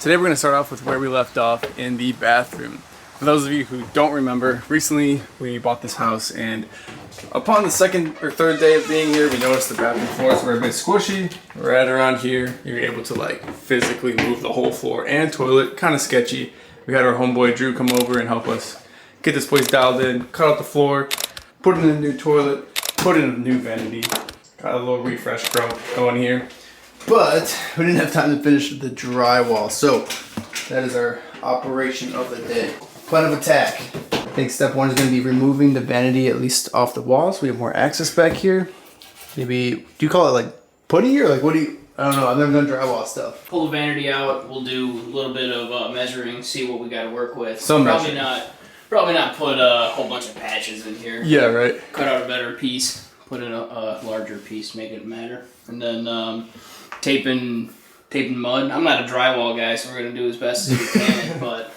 Today we're going to start off with where we left off in the bathroom. For those of you who don't remember, recently we bought this house, and upon the second or third day of being here, we noticed the bathroom floors were a bit squishy. Right around here, you're able to like physically move the whole floor and toilet. Kind of sketchy. We had our homeboy Drew come over and help us get this place dialed in, cut out the floor, put in a new toilet, put in a new vanity. Got a little refresh going here. But we didn't have time to finish the drywall, so that is our operation of the day. Plan of attack. I think step one is going to be removing the vanity at least off the wall so we have more access back here. Maybe, do you call it like putty or like what do you, I don't know, I've never done drywall stuff. Pull the vanity out, we'll do a little bit of measuring, see what we got to work with. Probably not put a whole bunch of patches in here. Yeah, right. Cut out a better piece, put in a larger piece, make it matter. And then taping mud. I'm not a drywall guy, so we're going to do as best as we can, but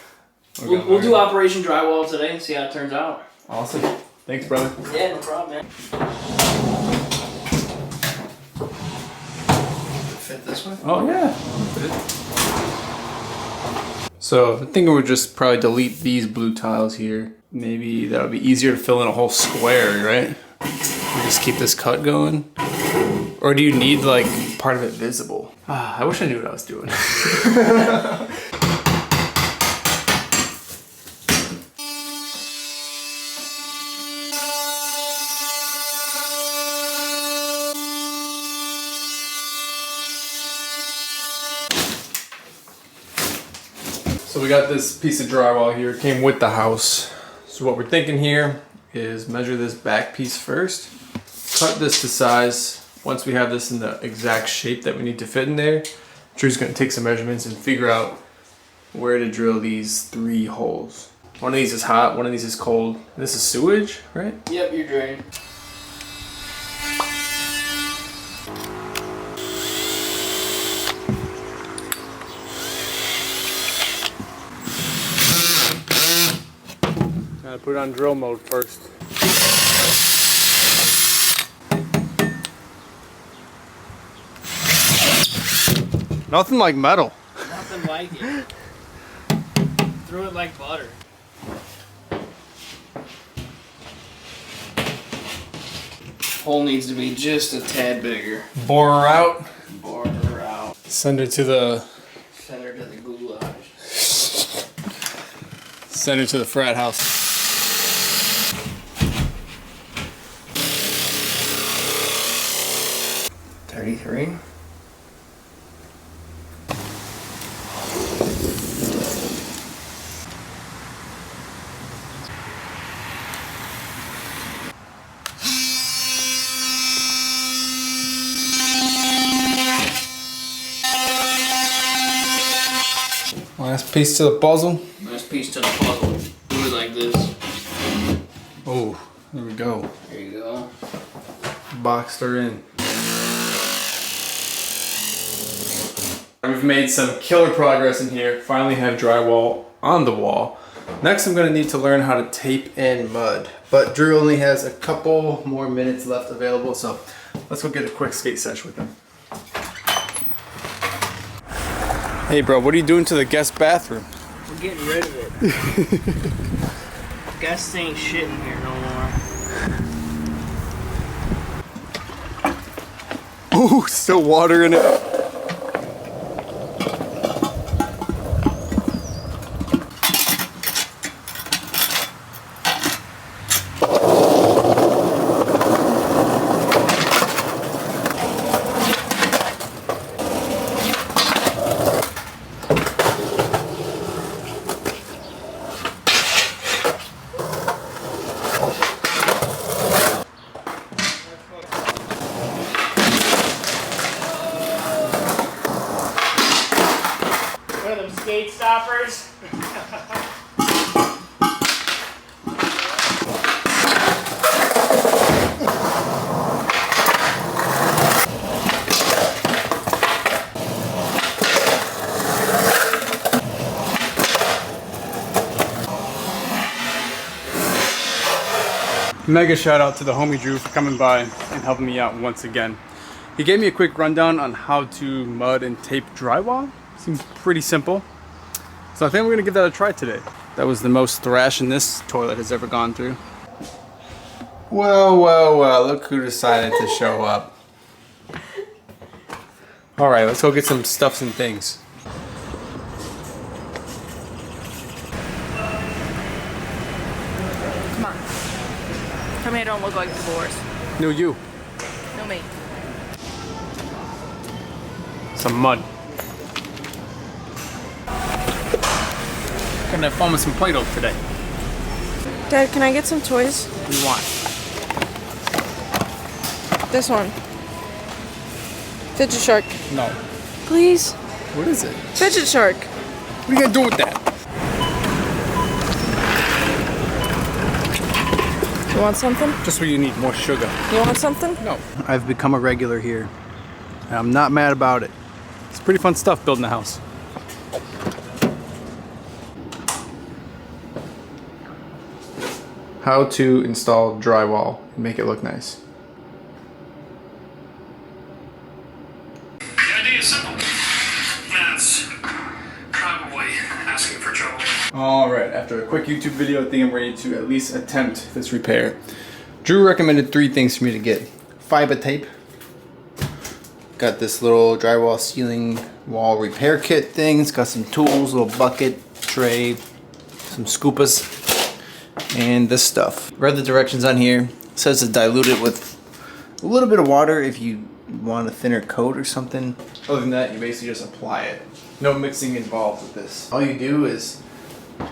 we'll do Operation Drywall today and see how it turns out. Awesome. Thanks, brother. Yeah, no problem, man. Fit this way? Oh, yeah. So I'm thinking we'll just probably delete these blue tiles here. Maybe that'll be easier to fill in a whole square, right? We'll just keep this cut going. Or do you need like part of it visible? I wish I knew what I was doing. So we got this piece of drywall here. It came with the house. So what we're thinking here is measure this back piece first. Cut this to size. Once we have this in the exact shape that we need to fit in there, Drew's gonna take some measurements and figure out where to drill these 3 holes. One of these is hot, one of these is cold. This is sewage, right? Yep, you're draining. Gotta put it on drill mode first. Nothing like metal. Nothing like it. Throw it like butter. Hole needs to be just a tad bigger. Bore her out. Bore her out. Send her to the... Send her to the goulash. Send her to the frat house. 33. Last piece to the puzzle. Last piece to the puzzle. Do it like this. Oh, there we go. There you go. Boxed her in. We've made some killer progress in here. Finally have drywall on the wall. Next I'm going to need to learn how to tape in mud. But Drew only has a couple more minutes left available, so let's go get a quick skate sesh with him. Hey bro, what are you doing to the guest bathroom? We're getting rid of it. Guests ain't shit in here no more. Ooh, still water in it. One of them skate stoppers. Mega shout out to the homie Drew for coming by and helping me out once again. He gave me a quick rundown on how to mud and tape drywall. Seems pretty simple. So I think we're gonna give that a try today. That was the most thrashing this toilet has ever gone through. Whoa, whoa, whoa, look who decided to show up. All right, let's go get some stuffs and things. Come on. Tell me I don't look like divorce. No, you. No, me. Some mud. Gonna have fun with some Play-Doh today. Dad, can I get some toys? What do you want? This one. Fidget Shark. No. Please? What is it? Fidget Shark. What are you gonna do with that? You want something? Just what you need, more sugar. You want something? No. I've become a regular here. And I'm not mad about it. It's pretty fun stuff building a house. How to install drywall and make it look nice. The idea is simple. That's probably asking for trouble. Alright, after a quick YouTube video, I think I'm ready to at least attempt this repair. Drew recommended 3 things for me to get. Fiber tape. Got this little drywall ceiling wall repair kit thing. It's got some tools, a little bucket, tray, some scoopas, and this stuff. Read the directions on here. It says to dilute it with a little bit of water if you want a thinner coat or something. Other than that, you basically just apply it. No mixing involved with this. All you do is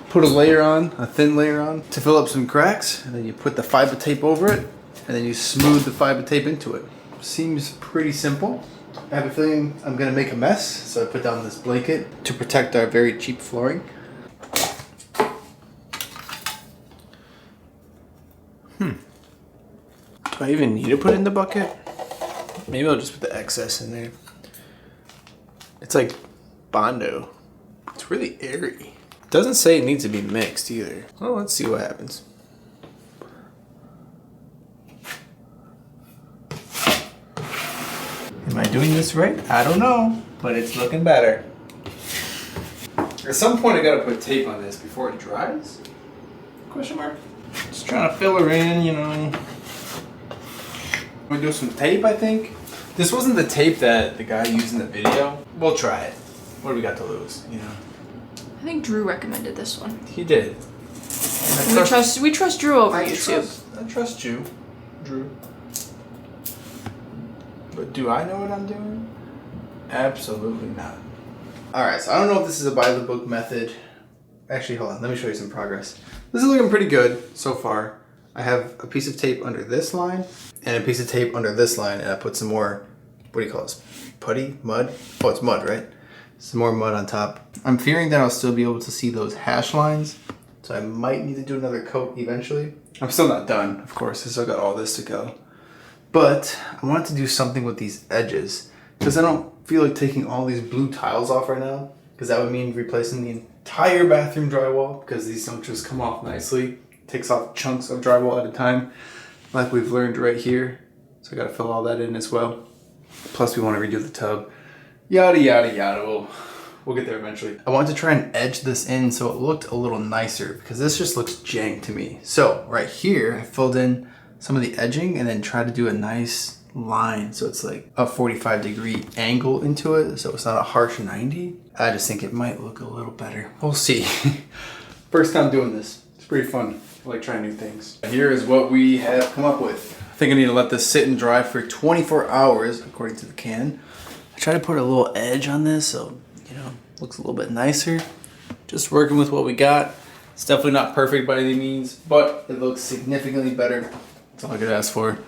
put a layer on, a thin layer on, to fill up some cracks, and then you put the fiber tape over it, and then you smooth the fiber tape into it. Seems pretty simple. I have a feeling I'm gonna make a mess, so I put down this blanket to protect our very cheap flooring. Do I even need to put it in the bucket? Maybe I'll just put the excess in there. It's like Bondo. It's really airy. It doesn't say it needs to be mixed either. Well, let's see what happens. Am I doing this right? I don't know, but it's looking better. At some point I gotta put tape on this before it dries? Question mark? Just trying to fill her in, you know. I'm gonna do some tape, I think. This wasn't the tape that the guy used in the video. We'll try it. What do we got to lose, you know? I think Drew recommended this one. He did. We trust Drew over YouTube. I trust you, Drew. But do I know what I'm doing? Absolutely not. Alright, so I don't know if this is a by the book method. Actually, hold on, let me show you some progress. This is looking pretty good so far. I have a piece of tape under this line and a piece of tape under this line, and I put some more, what do you call this? Putty? Mud? Oh, it's mud, right? Some more mud on top. I'm fearing that I'll still be able to see those hash lines, so I might need to do another coat eventually. I'm still not done, of course. I still got all this to go. But I wanted to do something with these edges, because I don't feel like taking all these blue tiles off right now, because that would mean replacing the entire bathroom drywall, because these don't just come off nicely. It takes off chunks of drywall at a time, like we've learned right here. So I gotta fill all that in as well. Plus we want to redo the tub. Yada yada yada. We'll get there eventually. I wanted to try and edge this in so it looked a little nicer, because this just looks jank to me. So right here, I filled in some of the edging and then tried to do a nice line so it's like a 45-degree angle into it, so it's not a harsh 90. I just think it might look a little better. We'll see. First time doing this. It's pretty fun. I like trying new things. Here is what we have come up with. I think I need to let this sit and dry for 24 hours according to the can. I try to put a little edge on this so, you know, looks a little bit nicer. Just working with what we got. It's definitely not perfect by any means, but it looks significantly better. That's all I could ask for.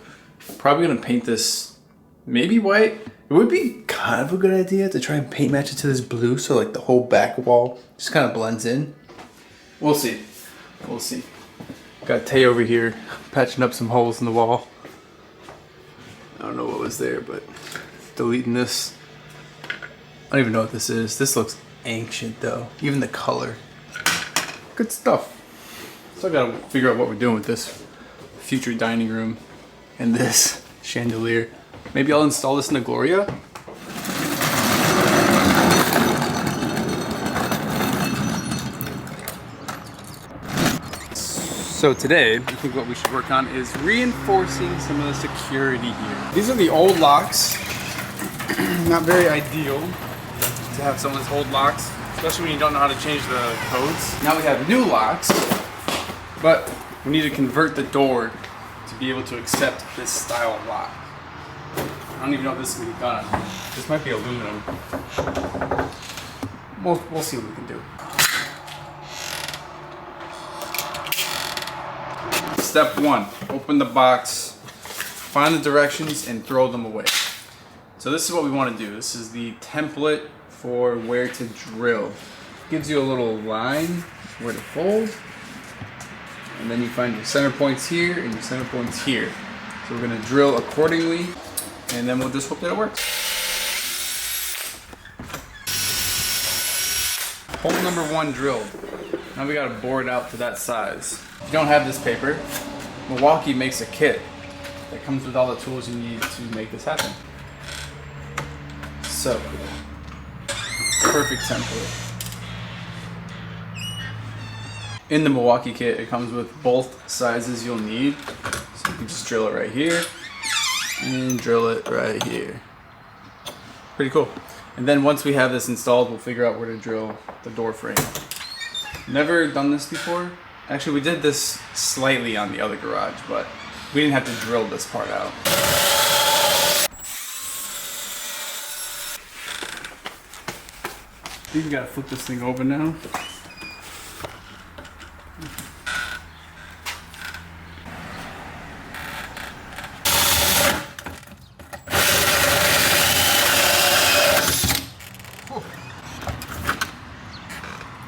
Probably gonna paint this maybe white. It would be kind of a good idea to try and paint match it to this blue so like the whole back wall just kind of blends in. We'll see. We'll see. Got Tay over here patching up some holes in the wall. I don't know what was there, but deleting this. I don't even know what this is. This looks ancient though. Even the color. Good stuff. So I gotta figure out what we're doing with this future dining room and this chandelier. Maybe I'll install this in the Gloria. So today, I think what we should work on is reinforcing some of the security here. These are the old locks. Not very ideal to have someone's old locks, especially when you don't know how to change the codes. Now we have new locks, but we need to convert the door to be able to accept this style of lock. I don't even know if this can be done. This might be aluminum. We'll see what we can do. Step 1, open the box, find the directions, and throw them away. So this is what we want to do. This is the template for where to drill. Gives you a little line where to fold, and then you find your center points here and your center points here. So we're going to drill accordingly, and then we'll just hope that it works. Hole number 1 drilled. Now we got to bore it out to that size. If you don't have this paper, Milwaukee makes a kit that comes with all the tools you need to make this happen. So cool. Perfect template. In the Milwaukee kit, it comes with both sizes you'll need. So you can just drill it right here and drill it right here. Pretty cool. And then once we have this installed, we'll figure out where to drill the door frame. Never done this before. Actually, we did this slightly on the other garage, but we didn't have to drill this part out. I think we gotta flip this thing open now.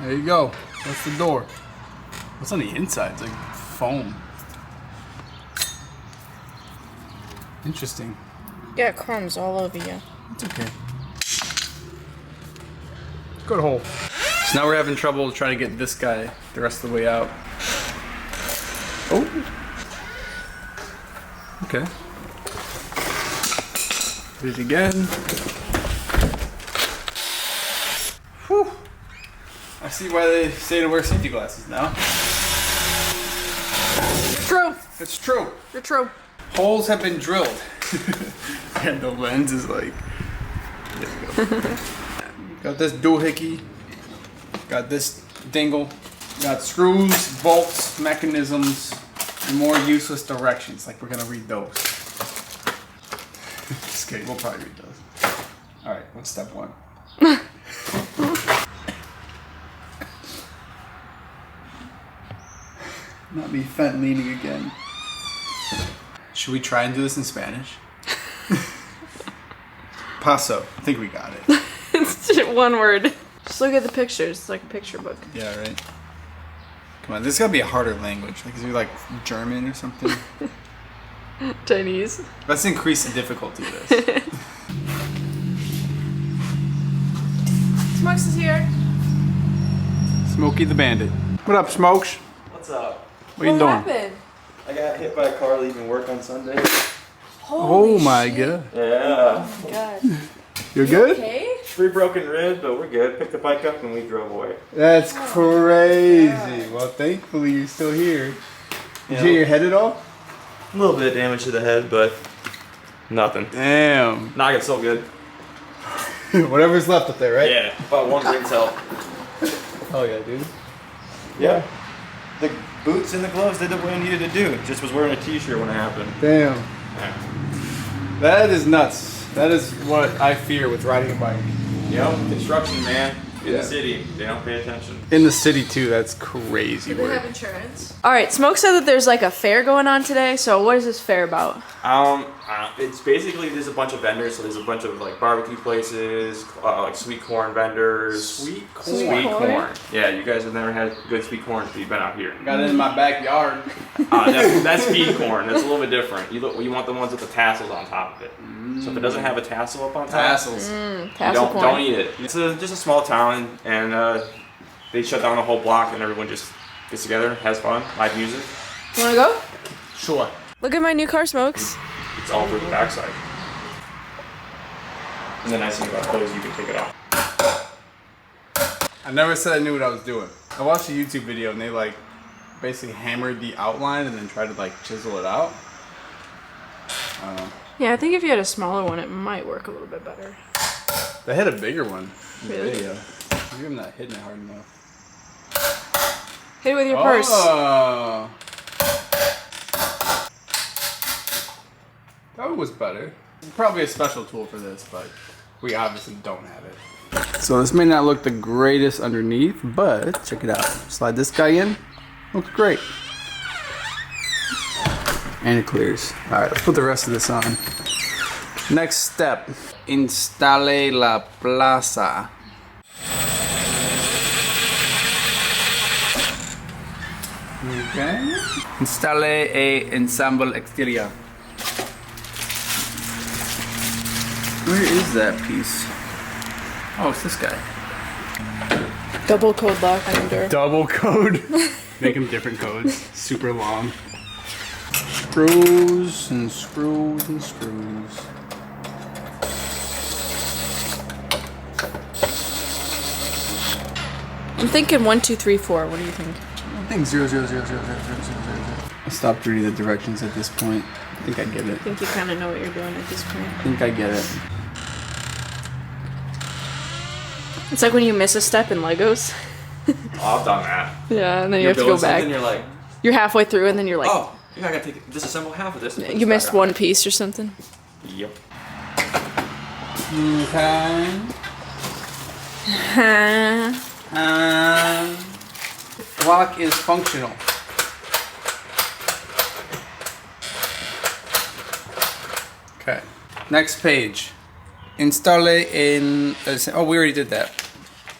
There you go. That's the door. What's on the inside? It's like foam. Interesting. Got crumbs all over you. It's okay. Good hole. So now we're having trouble trying to get this guy the rest of the way out. Oh. Okay. Do it again. Whew. I see why they say to wear safety glasses now. True. It's true. You're true. Holes have been drilled. And the lens is like, there we go. Got this doohickey. Got this dingle. Got screws, bolts, mechanisms, and more useless directions. Like we're gonna read those. Just kidding, we'll probably read those. Alright, what's step 1? Not me fent leaning again. Should we try and do this in Spanish? Paso. I think we got it. It's just one word. Just look at the pictures. It's like a picture book. Yeah, right. Come on, this gotta be a harder language. Like, is it like German or something? Chinese. Let's increase the difficulty of this. Smokes is here. Smokey the Bandit. What up, Smokes? What's up? What you doing? Happened? I got hit by a car leaving work on Sunday. Holy Oh my shit. god. Yeah. Oh my god. You're good? Okay. 3 broken ribs, but we're good. Picked the bike up and we drove away. That's crazy. Well, thankfully you're still here. Did you get your head at all? A little bit of damage to the head, but nothing. Damn. Not get so good. Whatever's left up there, right? Yeah, about 1 ring's help. Oh yeah, dude. Yeah. The boots and the gloves did what I needed to do. Just was wearing a t-shirt when it happened. Damn. Yeah. That is nuts. That is what I fear with riding a bike. Yep, construction, man. In Yeah. the city, they don't pay attention. In the city too, that's crazy Do they work. have insurance? Alright, Smoke said that there's like a fair going on today, so what is this fair about? It's basically there's a bunch of vendors. So there's a bunch of like barbecue places, like sweet corn vendors. Sweet corn. Sweet corn. Yeah, you guys have never had good sweet corn until you've been out here. Got it in my backyard. That's feed corn. That's a little bit different. You want the ones with the tassels on top of it. So if it doesn't have a tassel up on top, Tassels. Tassel corn. don't eat it. It's just a small town, and they shut down a whole block, and everyone just gets together, has fun, live music. You wanna go? Sure. Look at my new car, Smokes. It's all through the backside. And the nice thing about clothes, you can take it off. I never said I knew what I was doing. I watched a YouTube video and they like basically hammered the outline and then tried to like chisel it out. Yeah, I think if you had a smaller one, it might work a little bit better. They had a bigger one in the Really? video. Maybe I'm not hitting it hard enough. Hit it with your purse. Oh, that was better. Probably a special tool for this, but we obviously don't have it. So this may not look the greatest underneath, but check it out. Slide this guy in. Looks great. And it clears. Alright, let's put the rest of this on. Next step. Installe la plaza. Okay. Installe a ensemble exterior. Where is that piece? Oh, it's this guy. Double code lock on your door. Double code. Make them different codes. Super long. Screws and screws and screws. I'm thinking 1, 2, 3, 4. What do you think? I think 0, 0, 0, 0, 0, 0, 0, 0, 0. I stopped reading the directions at this point. I think I get it. I think you kind of know what you're doing at this point. I think I get it. It's like when you miss a step in Legos. Oh, I've done that. Yeah, and then you have to go back. And you're like, You're halfway through, and then you're like, oh, yeah, I gotta disassemble half of this. And put you this missed back on. one piece or something. Yep. Okay. Lock is functional. Okay. Next page. Installe en. Oh, we already did that.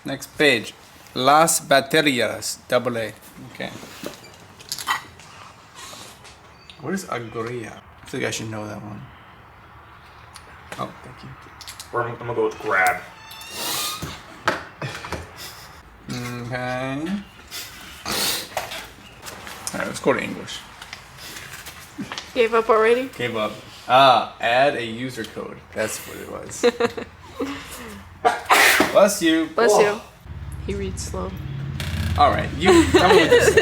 Next page. Las baterías. Double A. Okay. What is agoria? I feel like I should know that one. Oh, thank you. I'm gonna go with grab. Okay. Alright, let's go to English. Gave up already? Gave up. Add a user code. That's what it was. Bless you. Bless you. He reads slow. Alright, you tell me what this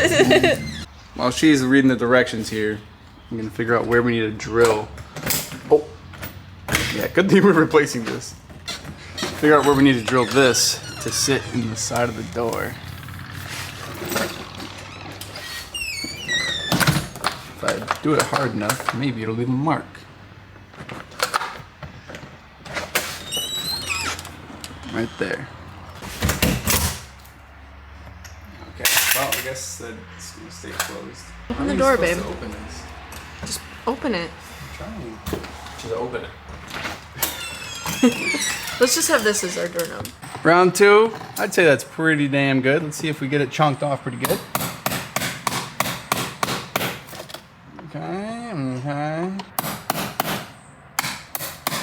is. While she's reading the directions here, I'm gonna figure out where we need to drill. Oh. Yeah, good thing we're replacing this. Figure out where we need to drill this to sit in the side of the door. If I do it hard enough, maybe it'll leave a mark. Right there. Okay, well, I guess that's gonna stay closed. Open the door, babe. Open this. Just open it. I'm trying. Should open it. Let's just have this as our doorknob. Round 2, I'd say that's pretty damn good. Let's see if we get it chunked off pretty good. Okay, okay.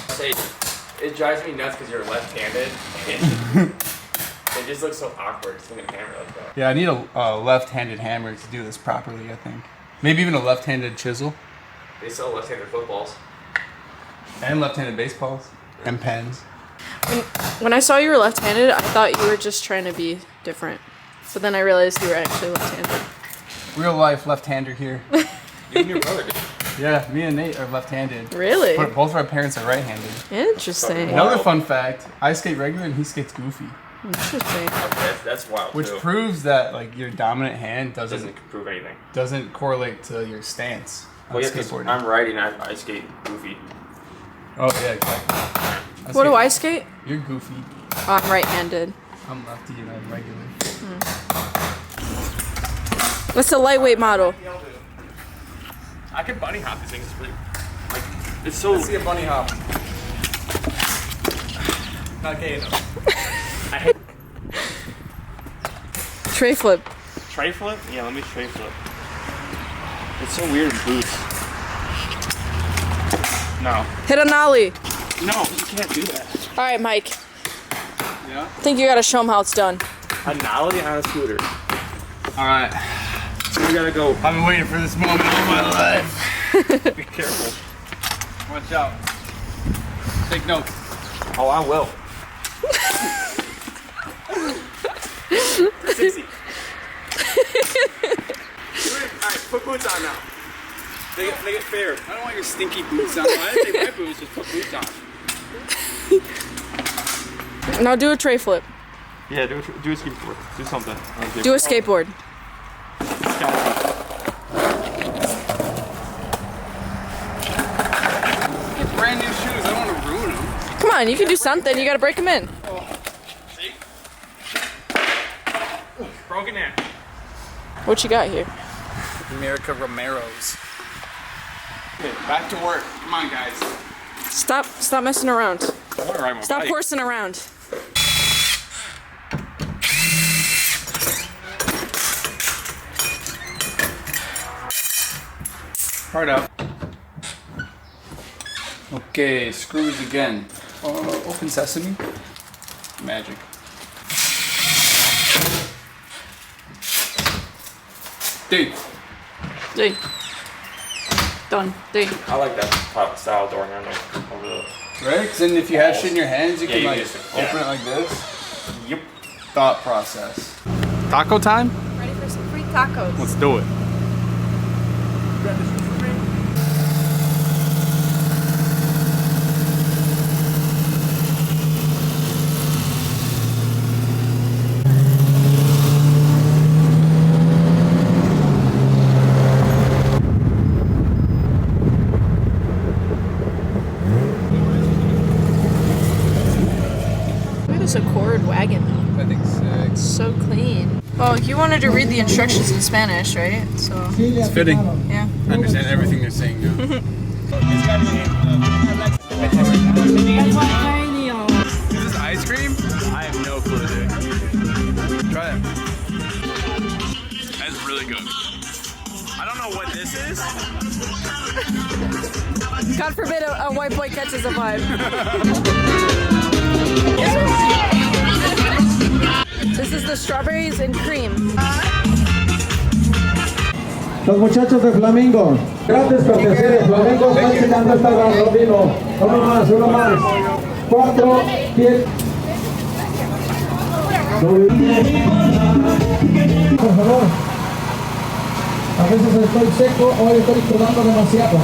Say, it drives me nuts because you're left-handed. It just looks so awkward swinging a hammer like that. Yeah, I need a left-handed hammer to do this properly, I think. Maybe even a left-handed chisel. They sell left-handed footballs. And left-handed baseballs. And pens. When I saw you were left-handed, I thought you were just trying to be different. But then I realized you were actually left-handed. Real life left-hander here. You and your brother, dude. Yeah, me and Nate are left-handed. Really? But both of our parents are right-handed. Interesting. Another fun fact, I skate regular and he skates goofy. Interesting. Okay, that's wild, Which too. proves that like your dominant hand Doesn't prove anything. doesn't correlate to your stance on Well, yeah, 'cause skateboarding. I'm righty and I skate goofy. Oh yeah, exactly. What do I skate? You're goofy. Oh, I'm right-handed. I'm lefty and I'm regular. What's the lightweight model? I can bunny hop this thing. It's really, like, it's so. Let's see a bunny hop. Not gay enough. I hate Tray flip. tray flip. Yeah, let me tray flip. It's so weird in boots. No, Hit a nollie. no, you can't do that. All right, Mike. Yeah. I think you gotta show him how it's done. A nollie on a scooter. All right. We gotta go. I've been waiting for this moment all my life. Be careful. Watch out. Take notes. Oh, I will. It's easy. put boots on now. Make it fair. I don't want your stinky boots on. I didn't take my boots, just put boots on. Now do a tray flip. Yeah, do a skateboard. Do something. Do a skateboard. Get brand new shoes. I don't want to ruin them. Come on, you can do something. You gotta break them in. See? Broken in. What you got here? America Romero's. Okay, back to work. Come on, guys. Stop messing around. Stop bike. horsing around. Hard out. Okay, screws again. Open sesame. Magic. Three. Three. Done. Three. I like that top style door handle over the. Right? Because then if you have shit in your hands, you Yeah, can you like just- open yeah. it like this. Yep. Thought process. Taco time? Ready for some free tacos. Let's do it. Look at this Accord wagon though. I think six. So clean. Oh, you wanted to read the instructions in Spanish, right? So It's fitting. yeah. I understand everything they're saying now. Is this ice cream? I have no clue, dude. Try it. That's really good. I don't know what this is. God forbid a white boy catches a vibe. This is the strawberries and cream. Los muchachos de Flamingo, grandes cortesía de Flamingo, están enseñando esta barra, vino. Uno más. 4, 10. Por favor. A veces estoy seco, hoy estoy sudando demasiado.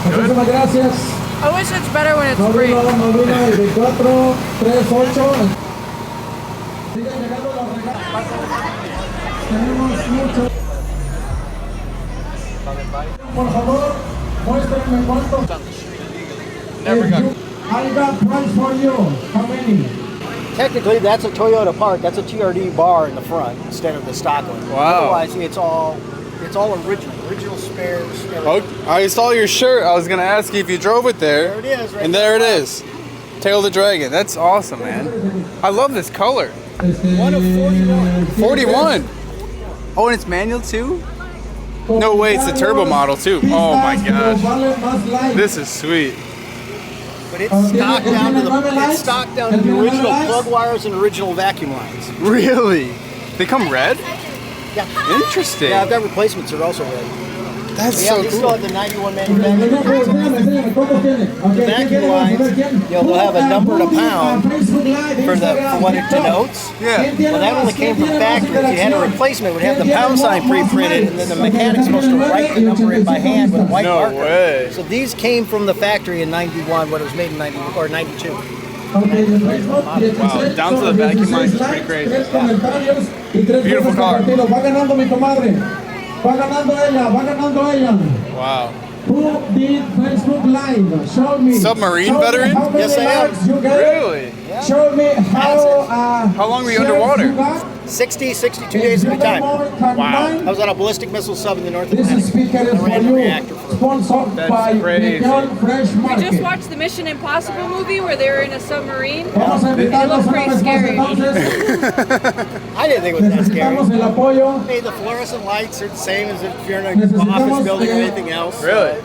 Muchísimas gracias. I wish it's better when it's No free. vino, y de 4, 3, 8. Siguen llegando los regalos. Tenemos mucho. Por favor, muéstrenme cuánto. Never got. I got price for you. How many? Technically, that's a Toyota part. That's a TRD bar in the front instead of the stock one. Wow. Otherwise, it's all original spares. Everything. Oh, I saw your shirt. I was gonna ask you if you drove it there. There it is. Right And there it is. Tail of the Dragon. That's awesome, man. I love this color. One of 41. 41. Oh, and it's manual too? No way, it's the turbo model too. Oh my gosh. This is sweet. But it's stocked down to the original plug wires and original vacuum lines. Really? They come red? Yeah. Interesting. Yeah, I've got replacements that are also red. That's Yeah, so they still cool. have the 91 manufacturer. The vacuum lines, they'll have a number and a pound for what it denotes. Yeah. Well, that only came from factory. If you had a replacement, it would have the pound sign pre-printed, and then the mechanic's supposed to write the number in by hand with a white No marker. way. So these came from the factory in 91, when it was made in 91 or 92. Wow, down to the vacuum lines is pretty crazy. Beautiful car. Va ganando mi comadre. Va ganando ella. Wow. Who did Facebook Live? Show me. Submarine Show me veteran? how many Yes, I am. likes you get. Really? Show me How long were you underwater? shares you got. 60, 62 days at a time. Wow. I was on a ballistic missile sub in the North This Atlantic. speaker is I for ran the you. reactor for Sponsored That's by crazy. Miguel Fresh We Market. just watched the Mission Impossible movie where they were in a submarine. Vamos a invitarlos looked una pretty vez más scary. entonces. I didn't think it was that scary. Necesitamos el apoyo. Hey, the fluorescent lights are the same as if you're in an office building or anything else. Really?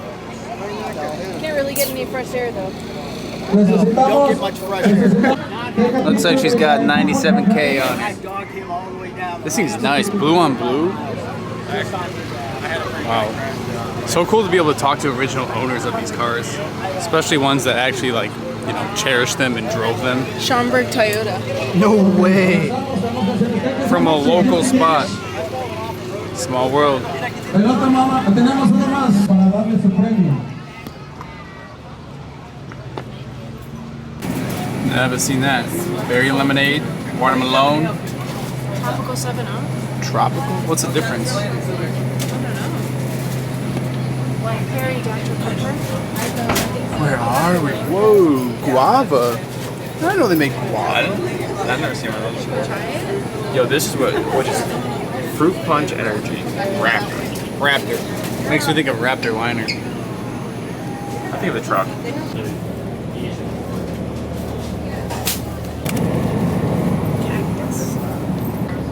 Can't really get any fresh air though. Don't get Necesitamos. much fresh air. Looks like she's got 97K on it. I dogged him all the way down. This thing's nice. Blue on blue. Wow. So cool to be able to talk to original owners of these cars. Especially ones that actually like, you know, cherished them and drove them. Schaumburg Toyota. No way. from a local spot. Small world. Pelota, mamá, tenemos uno más para darle su premio. Never seen that. Berry lemonade, watermelon. Tropical 7-Up. Tropical? What's the difference? I don't know. Blackberry Dr. Pepper. Where are we? Whoa, guava. I didn't know they make guava. I've never seen one of those. Try it. Yo, this is what is fruit punch energy. Raptor. Makes me think of Raptor Liner. I think of the truck.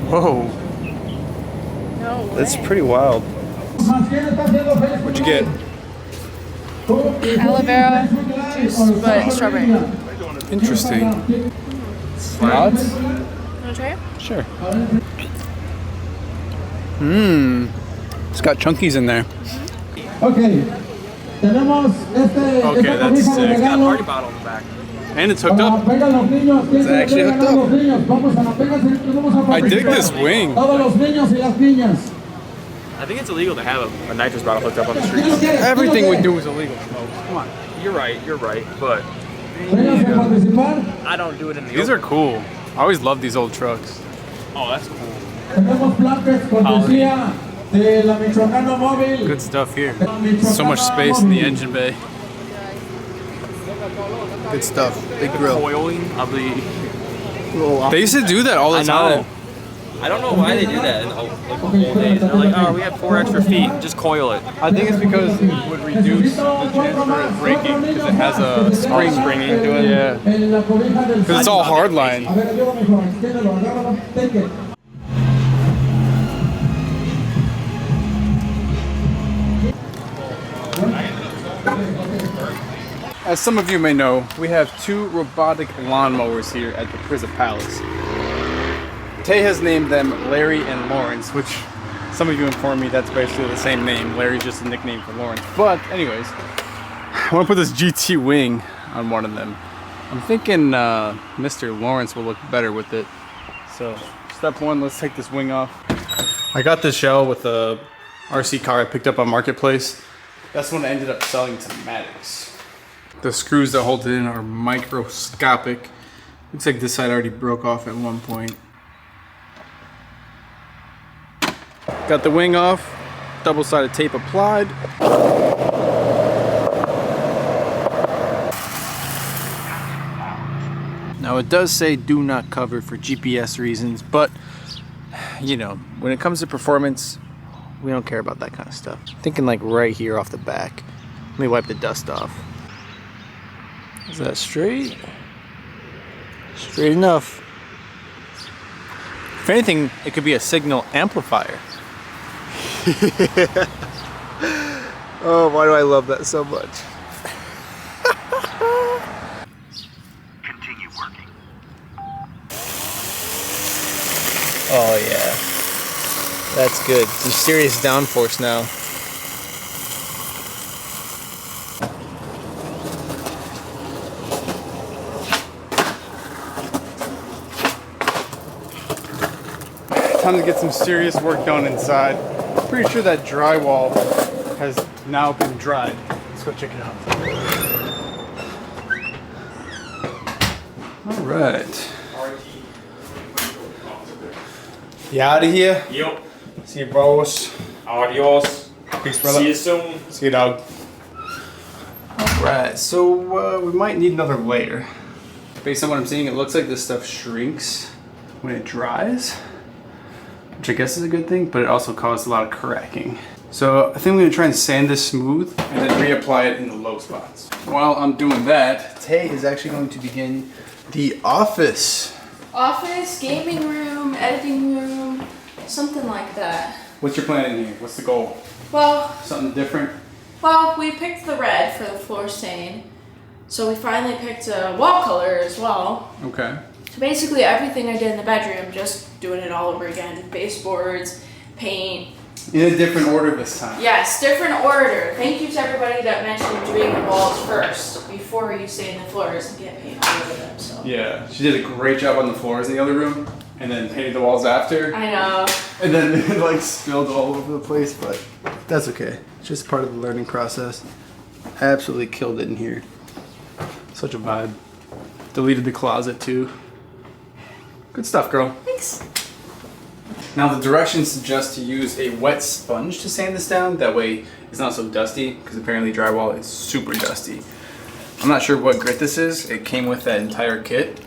Whoa, No way. that's pretty wild. What'd you get? Aloe vera juice, but strawberry. Interesting. Odds? Wanna try it? Sure. It's got chunkies in there. Okay. Tenemos Okay, that's sick. It's got a party bottle in the back. And it's hooked up. It's actually hooked up. I dig this wing. Todos los niños y las niñas. I think it's illegal to have a nitrous bottle hooked up on the street. Everything we do is illegal, folks. Come on. You're right, but Vénganse a participar. I don't do it in the These are cool. I always love these old trucks. Oh, that's cool. Tenemos plaques cortesía de la Michoacano Móvil. Good stuff here. So much space in the engine bay. Good stuff. Big grill. Coiling of the. They used to do that all the time. I don't know why they do that in the old days. They're like, oh, we have 4 extra feet. Just coil it. I think it's because it would reduce the chance for it breaking because it has a spring into it. Yeah. Because it's all hard line. A ver, ayúdame, hijo. Extiéndelo, agárralo. Take it. As some of you may know, we have 2 robotic lawnmowers here at the Prison Palace. Tay has named them Larry and Lawrence, which some of you informed me that's basically the same name. Larry's just a nickname for Lawrence. But anyways, I want to put this GT wing on one of them. I'm thinking Mr. Lawrence will look better with it. So step 1, let's take this wing off. I got this shell with a RC car I picked up on Marketplace. That's when I ended up selling to Maddox. The screws that hold it in are microscopic. Looks like this side already broke off at one point. Got the wing off, double-sided tape applied. Now it does say do not cover for GPS reasons, but you know, when it comes to performance, we don't care about that kind of stuff. Thinking like right here off the back. Let me wipe the dust off. Is that straight? Straight enough. If anything, it could be a signal amplifier. Oh, why do I love that so much? Continue working. Oh yeah. That's good. Some serious downforce now. Time to get some serious work done inside. Pretty sure that drywall has now been dried. Let's go check it out. All right. You out of here? Yep. See you, bros. Adios. Peace, brother. See you soon. See you, dog. All right. So we might need another layer. Based on what I'm seeing, it looks like this stuff shrinks when it dries, which I guess is a good thing, but it also caused a lot of cracking. So I think I'm gonna try and sand this smooth and then reapply it in the low spots. While I'm doing that, Tay is actually going to begin the office. Office, gaming room, editing room, something like that. What's your plan in here? What's the goal? Well, Something different? well, we picked the red for the floor stain. So we finally picked a wall color as well. Okay. So basically everything I did in the bedroom, just doing it all over again. Baseboards, paint. In a different order this time. Yes, different order. Thank you to everybody that mentioned doing the walls first before you stain the floors and get paint all over them. So Yeah, she did a great job on the floors in the other room. and then painted the walls after. I know. And then it like spilled all over the place, but that's okay. It's just part of the learning process. Absolutely killed it in here. Such a vibe. Deleted the closet too. Good stuff, girl. Thanks. Now the directions suggest to use a wet sponge to sand this down. That way it's not so dusty, because apparently drywall is super dusty. I'm not sure what grit this is. It came with that entire kit.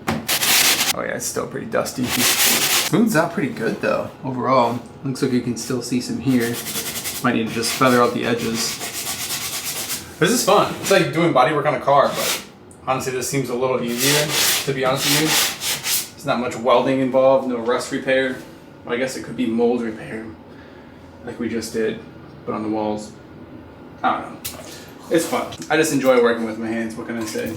Oh yeah, it's still pretty dusty. Smooths out pretty good though, overall. Looks like you can still see some here. Might need to just feather out the edges. This is fun. It's like doing bodywork on a car, but honestly this seems a little easier, to be honest with you. There's not much welding involved, no rust repair. Well, I guess it could be mold repair, like we just did, but on the walls. I don't know. It's fun. I just enjoy working with my hands, what can I say?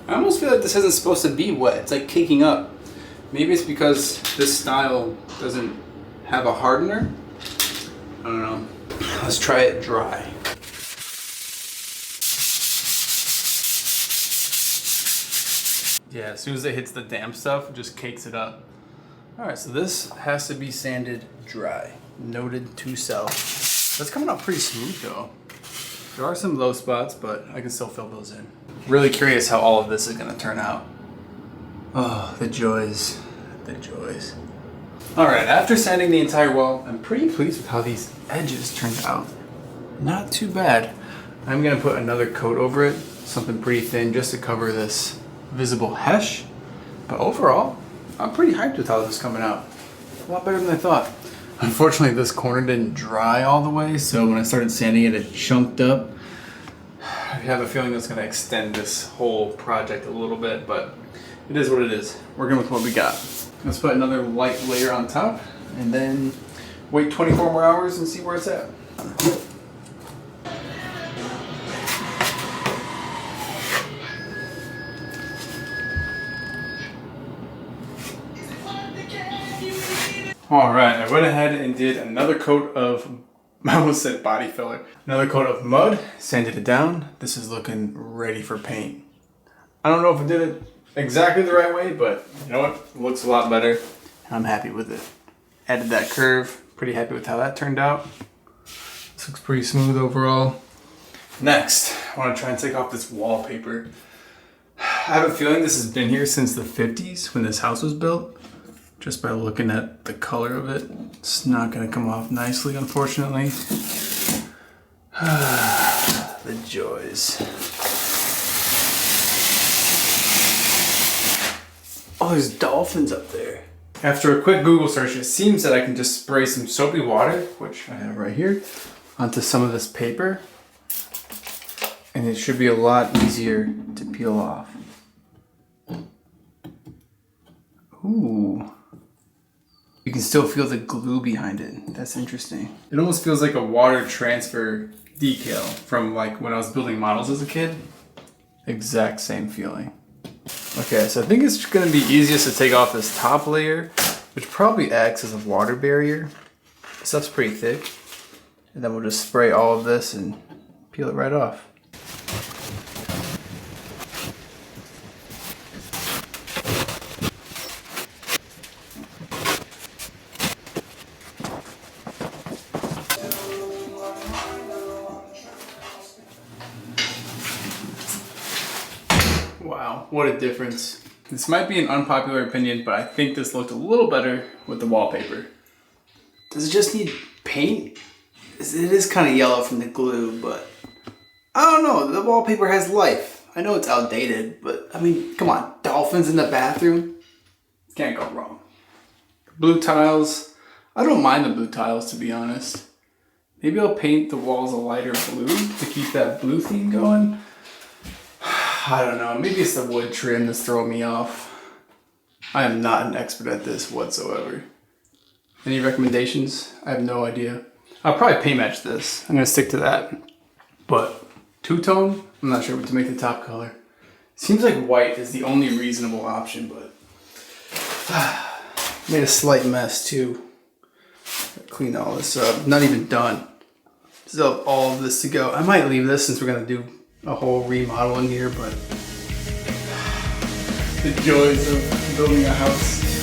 I almost feel like this isn't supposed to be wet. It's like caking up. Maybe it's because this style doesn't have a hardener. I don't know. Let's try it dry. Yeah, as soon as it hits the damp stuff, it just cakes it up. All right, so this has to be sanded dry. Noted to self. That's coming out pretty smooth though. There are some low spots, but I can still fill those in. Really curious how all of this is gonna turn out. Oh, the joys, the joys. All right, after sanding the entire wall, I'm pretty pleased with how these edges turned out. Not too bad. I'm gonna put another coat over it, something pretty thin just to cover this visible hesh. But overall, I'm pretty hyped with how this is coming out. A lot better than I thought. Unfortunately, this corner didn't dry all the way, so when I started sanding it, it chunked up. I have a feeling that's gonna extend this whole project a little bit, but it is what it is. Working with what we got. Let's put another light layer on top, and then wait 24 more hours and see where it's at. All right, I went ahead and did another coat of, I almost said body filler, another coat of mud, sanded it down. This is looking ready for paint. I don't know if I did it exactly the right way, but you know what? It looks a lot better. I'm happy with it. Added that curve, pretty happy with how that turned out. This looks pretty smooth overall. Next, I want to try and take off this wallpaper. I have a feeling this has been here since the 50s when this house was built. Just by looking at the color of it, it's not gonna come off nicely, unfortunately. The joys. Oh, there's dolphins up there. After a quick Google search, it seems that I can just spray some soapy water, which I have right here, onto some of this paper. And it should be a lot easier to peel off. Ooh. You can still feel the glue behind it. That's interesting. It almost feels like a water transfer decal from like when I was building models as a kid. Exact same feeling. Okay, so I think it's gonna be easiest to take off this top layer, which probably acts as a water barrier. This stuff's pretty thick. And then we'll just spray all of this and peel it right off. Wow, what a difference. This might be an unpopular opinion, but I think this looked a little better with the wallpaper. Does it just need paint? It is kind of yellow from the glue, but I don't know, the wallpaper has life. I know it's outdated, but I mean, come on, dolphins in the bathroom? Can't go wrong. Blue tiles, I don't mind the blue tiles to be honest. Maybe I'll paint the walls a lighter blue to keep that blue theme going. I don't know, maybe it's the wood trim that's throwing me off. I am not an expert at this whatsoever. Any recommendations? I have no idea. I'll probably paint match this. I'm gonna stick to that. But two-tone, I'm not sure what to make the top color. Seems like white is the only reasonable option, but made a slight mess too. Clean all this up. Not even done. Still have all of this to go. I might leave this since we're gonna do a whole remodel in here, but the joys of building a house.